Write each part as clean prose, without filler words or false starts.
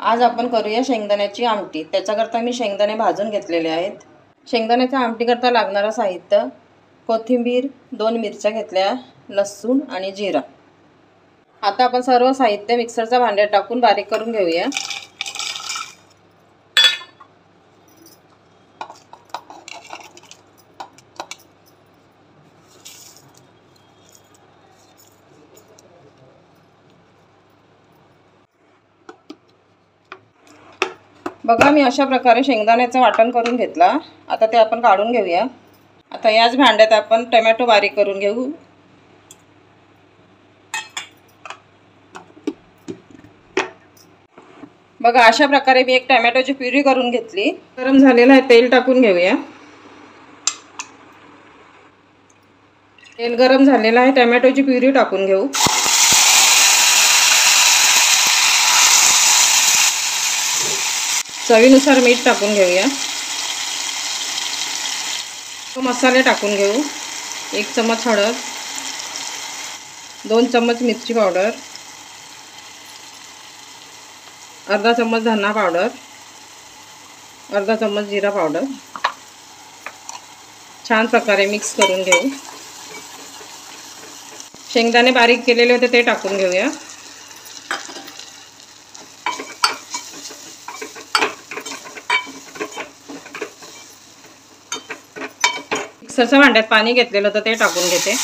आज आपण करूया शेंगदाण्याची आमटी। त्याच्याकरता मी शेंगदाणे भाजून घेतलेले आहेत। शेंगदाण्याच्या आमटीकरता लागणारं साहित्य: कोथिंबीर, 2 मिरच्या घेतल्या, लसूण आणि जिरा। आता आपण सर्व साहित्य मिक्सरच्या भांड्यात टाकून बारीक करून घेऊया। बघा, मी अशा प्रकारे शेंगदाण्याचं वाटण करून घेतला। आता ते आपण काढून घेऊया। आता याच भांड्यात आपण टोमॅटो बारीक करून घेऊ। बघा, अशा प्रकारे मी एक टोमॅटोची प्युरी करून घेतली। गरम झालेलं आहे तेल टाकून घेऊया। तेल गरम झालेलं आहे, टोमॅटोची प्युरी टाकून घेऊ। चवीनुसार मीठ टाकून घेऊया। मसाले टाकून घेऊ। 1 चम्मच हळद, 2 चम्मच मिरची पावडर, अर्धा चम्मच धना पावडर, अर्धा चम्मच जिरा पावडर। छान प्रकारे मिक्स करून घेऊ। शेंगदाणे बारीक केलेले होते ते टाकून घेऊया। मिक्सरच्या भांड्यात पाणी घेतलेलं होतं ते टाकून घेते।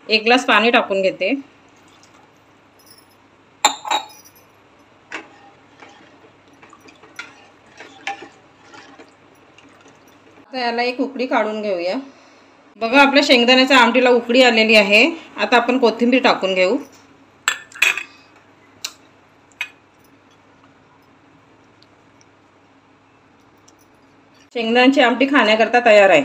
एक ग्लास पाणी टाकून घेते। आता याला एक उकळी काढून घेऊया। बघा, आपल्या शेंगदाण्याच्या आमटीला उकळी आलेली आहे। आता आपण कोथिंबीर टाकून घेऊ। शेंगदाण्याची आमटी खाण्याकरता तयार आहे।